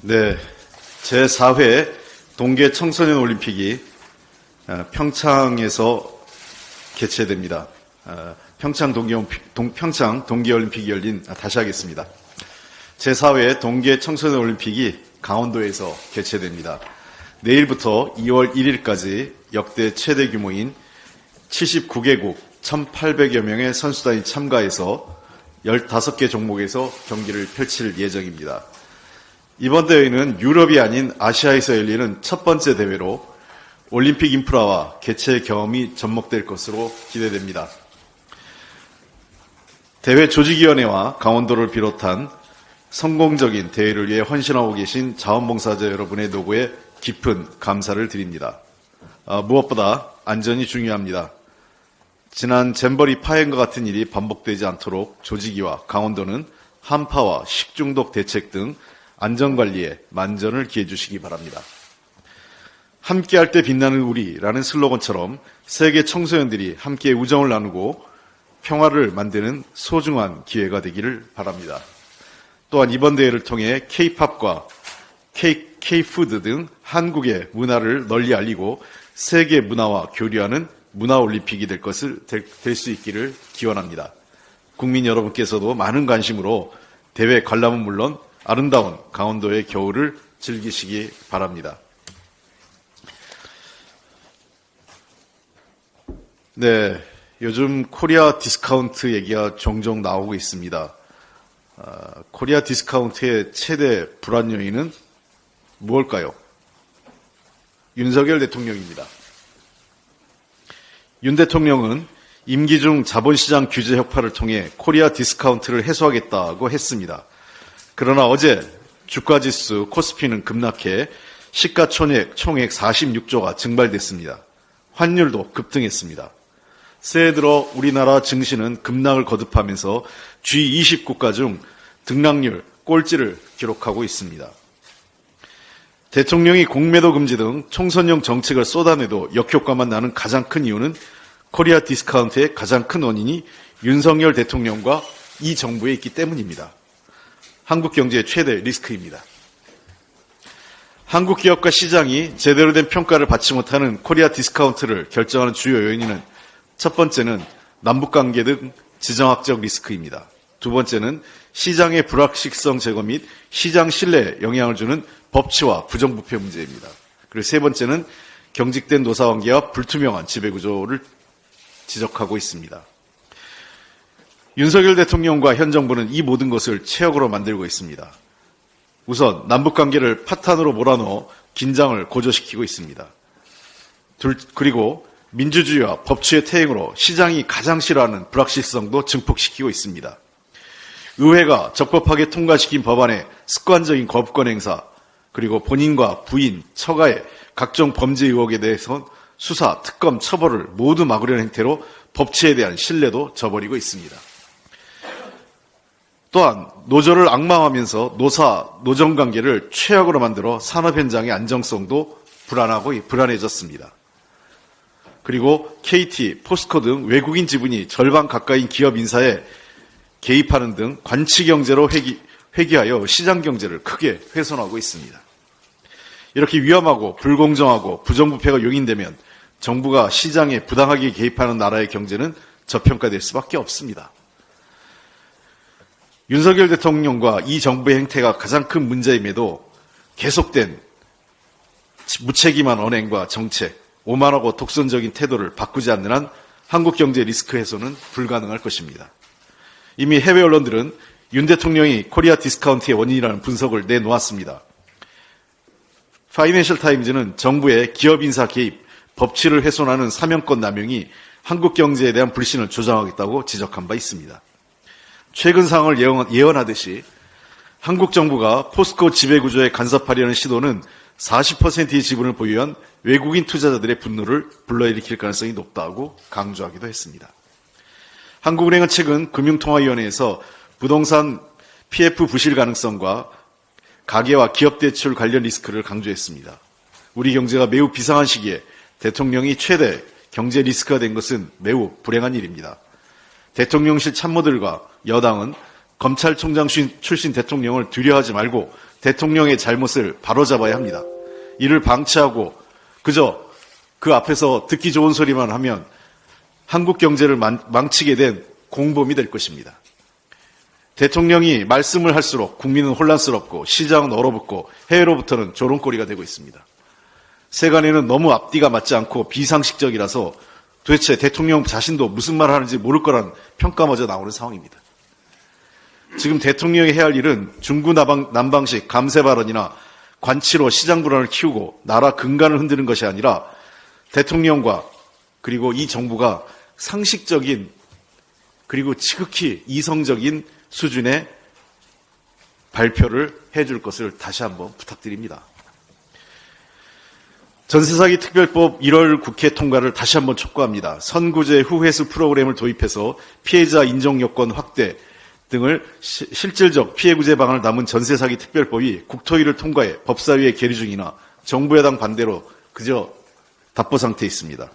네, 제4회 동계 청소년 올림픽이 평창에서 개최됩니다. 평창 동계올림픽이 다시 하겠습니다. 제4회 동계 청소년 올림픽이 강원도에서 개최됩니다. 내일부터 2월 1일까지 역대 최대 규모인 79개국 1,800여 명의 선수단이 참가해서 15개 종목에서 경기를 펼칠 예정입니다. 이번 대회는 유럽이 아닌 아시아에서 열리는 첫 번째 대회로 올림픽 인프라와 개최 경험이 접목될 것으로 기대됩니다. 대회 조직위원회와 강원도를 비롯한 성공적인 대회를 위해 헌신하고 계신 자원봉사자 여러분의 노고에 깊은 감사를 드립니다. 무엇보다 안전이 중요합니다. 지난 잼버리 파행과 같은 일이 반복되지 않도록 조직위와 강원도는 한파와 식중독 대책 등 안전관리에 만전을 기해 주시기 바랍니다. 함께할 때 빛나는 우리라는 슬로건처럼 세계 청소년들이 함께 우정을 나누고 평화를 만드는 소중한 기회가 되기를 바랍니다. 또한 이번 대회를 통해 K-팝과 K-푸드 등 한국의 문화를 널리 알리고 세계 문화와 교류하는 문화올림픽이 될 수 있기를 기원합니다. 국민 여러분께서도 많은 관심으로 대회 관람은 물론 아름다운 강원도의 겨울을 즐기시기 바랍니다. 네, 요즘 코리아 디스카운트 얘기가 종종 나오고 있습니다. 코리아 디스카운트의 최대 불안 요인은 무엇일까요? 윤석열 대통령입니다. 윤 대통령은 임기 중 자본시장 규제 혁파를 통해 코리아 디스카운트를 해소하겠다고 했습니다. 그러나 어제 주가지수 코스피는 급락해 시가총액 46조가 증발됐습니다. 환율도 급등했습니다. 새해 들어 우리나라 증시는 급락을 거듭하면서 G20 국가 중 등락률 꼴찌를 기록하고 있습니다. 대통령이 공매도 금지 등 총선용 정책을 쏟아내도 역효과만 나는 가장 큰 이유는 코리아 디스카운트의 가장 큰 원인이 윤석열 대통령과 이 정부에 있기 때문입니다. 한국 경제의 최대 리스크입니다. 한국 기업과 시장이 제대로 된 평가를 받지 못하는 코리아 디스카운트를 결정하는 주요 요인은 첫 번째는 남북관계 등 지정학적 리스크입니다. 두 번째는 시장의 불확실성 제거 및 시장 신뢰에 영향을 주는 법치와 부정부패 문제입니다. 그리고 세 번째는 경직된 노사관계와 불투명한 지배구조를 지적하고 있습니다. 윤석열 대통령과 현 정부는 이 모든 것을 최악으로 만들고 있습니다. 우선 남북관계를 파탄으로 몰아넣어 긴장을 고조시키고 있습니다. 그리고 민주주의와 법치의 퇴행으로 시장이 가장 싫어하는 불확실성도 증폭시키고 있습니다. 의회가 적법하게 통과시킨 법안의 습관적인 거부권 행사, 그리고 본인과 부인, 처가의 각종 범죄 의혹에 대해서 수사, 특검, 처벌을 모두 막으려는 행태로 법치에 대한 신뢰도 저버리고 있습니다. 또한 노조를 악마화하면서 노정관계를 최악으로 만들어 산업 현장의 안정성도 불안해졌습니다. 그리고 KT, 포스코 등 외국인 지분이 절반 가까이인 기업 인사에 개입하는 등 관치경제로 회귀하여 시장경제를 크게 훼손하고 있습니다. 이렇게 위험하고 불공정하고 부정부패가 용인되면 정부가 시장에 부당하게 개입하는 나라의 경제는 저평가될 수밖에 없습니다. 윤석열 대통령과 이 정부의 행태가 가장 큰 문제임에도 계속된 무책임한 언행과 정책, 오만하고 독선적인 태도를 바꾸지 않는 한 한국 경제 리스크 해소는 불가능할 것입니다. 이미 해외 언론들은 윤 대통령이 코리아 디스카운트의 원인이라는 분석을 내놓았습니다. 파이낸셜 타임즈는 정부의 기업 인사 개입, 법치를 훼손하는 사명권 남용이 한국 경제에 대한 불신을 조장하겠다고 지적한 바 있습니다. 최근 상황을 예언하듯이 한국 정부가 포스코 지배구조에 간섭하려는 시도는 40%의 지분을 보유한 외국인 투자자들의 분노를 불러일으킬 가능성이 높다고 강조하기도 했습니다. 한국은행은 최근 금융통화위원회에서 부동산 PF 부실 가능성과 가계와 기업 대출 관련 리스크를 강조했습니다. 우리 경제가 매우 비상한 시기에 대통령이 최대 경제 리스크가 된 것은 매우 불행한 일입니다. 대통령실 참모들과 여당은 검찰총장 출신 대통령을 두려워하지 말고 대통령의 잘못을 바로잡아야 합니다. 이를 방치하고 그저 그 앞에서 듣기 좋은 소리만 하면 한국 경제를 망치게 된 공범이 될 것입니다. 대통령이 말씀을 할수록 국민은 혼란스럽고 시장은 얼어붙고 해외로부터는 조롱거리가 되고 있습니다. 세간에는 너무 앞뒤가 맞지 않고 비상식적이라서 도대체 대통령 자신도 무슨 말을 하는지 모를 거란 평가마저 나오는 상황입니다. 지금 대통령이 해야 할 일은 중구난방식 감세 발언이나 관치로 시장 불안을 키우고 나라 근간을 흔드는 것이 아니라 대통령과 그리고 이 정부가 상식적인 그리고 지극히 이성적인 수준의 발표를 해줄 것을 다시 한번 부탁드립니다. 전세사기 특별법 1월 국회 통과를 다시 한번 촉구합니다. 선구제 후회수 프로그램을 도입해서 피해자 인정 요건 확대 등을 실질적 피해구제 방안을 담은 전세사기 특별법이 국토위를 통과해 법사위에 계류 중이나 정부 여당 반대로 그저 답보 상태에 있습니다.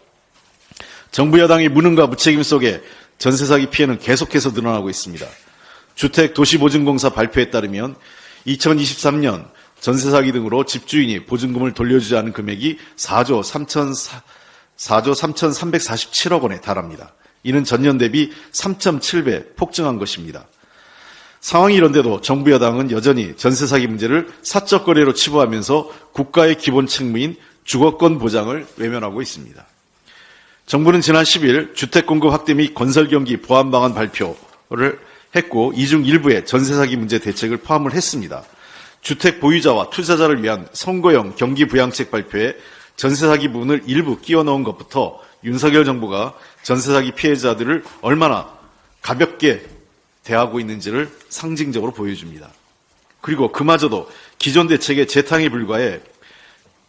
정부 여당의 무능과 무책임 속에 전세사기 피해는 계속해서 늘어나고 있습니다. 주택도시보증공사 발표에 따르면 2023년 전세사기 등으로 집주인이 보증금을 돌려주지 않은 금액이 4조 3,347억 원에 달합니다. 이는 전년 대비 3.7배 폭증한 것입니다. 상황이 이런데도 정부 여당은 여전히 전세사기 문제를 사적 거래로 치부하면서 국가의 기본 책무인 주거권 보장을 외면하고 있습니다. 정부는 지난 10일 주택공급 확대 및 건설경기 보완 방안 발표를 했고 이 중 일부에 전세사기 문제 대책을 포함을 했습니다. 주택 보유자와 투자자를 위한 선거형 경기 부양책 발표에 전세사기 부분을 일부 끼워 넣은 것부터 윤석열 정부가 전세사기 피해자들을 얼마나 가볍게 대하고 있는지를 상징적으로 보여줍니다. 그리고 그마저도 기존 대책의 재탕에 불과해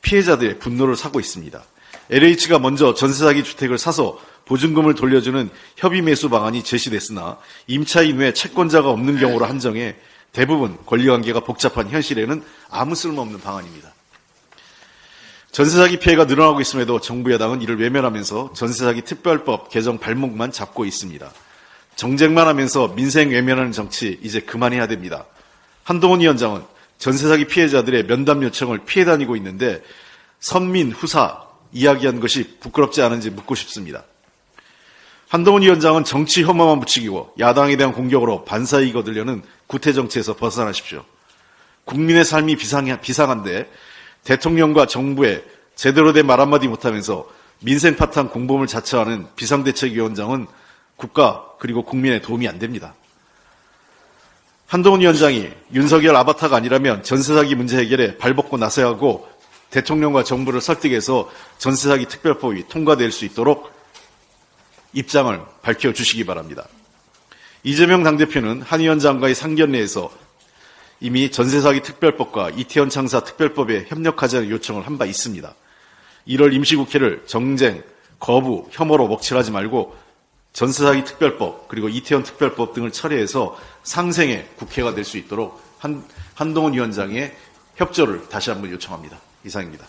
피해자들의 분노를 사고 있습니다. LH가 먼저 전세사기 주택을 사서 보증금을 돌려주는 협의매수 방안이 제시됐으나 임차인 외 채권자가 없는 경우로 한정해 대부분 권리관계가 복잡한 현실에는 아무 쓸모없는 방안입니다. 전세사기 피해가 늘어나고 있음에도 정부 여당은 이를 외면하면서 전세사기 특별법 개정 발목만 잡고 있습니다. 정쟁만 하면서 민생 외면하는 정치 이제 그만해야 됩니다. 한동훈 위원장은 전세사기 피해자들의 면담 요청을 피해 다니고 있는데 선민 후사 이야기한 것이 부끄럽지 않은지 묻고 싶습니다. 한동훈 위원장은 정치 혐오만 부추기고 야당에 대한 공격으로 반사이익 얻으려는 구태정치에서 벗어나십시오. 국민의 삶이 비상한데 대통령과 정부에 제대로 된 말 한마디 못하면서 민생 파탄 공범을 자처하는 비상대책위원장은 국가 그리고 국민에 도움이 안 됩니다. 한동훈 위원장이 윤석열 아바타가 아니라면 전세사기 문제 해결에 발벗고 나서야 하고 대통령과 정부를 설득해서 전세사기 특별법이 통과될 수 있도록 입장을 밝혀주시기 바랍니다. 이재명 당대표는 한 위원장과의 상견례에서 이미 전세사기 특별법과 이태원 창사 특별법에 협력하자는 요청을 한 바 있습니다. 1월 임시국회를 정쟁, 거부, 혐오로 먹칠하지 말고 전세사기 특별법 그리고 이태원 특별법 등을 철회해서 상생의 국회가 될 수 있도록 한동훈 위원장의 협조를 다시 한번 요청합니다. 이상입니다.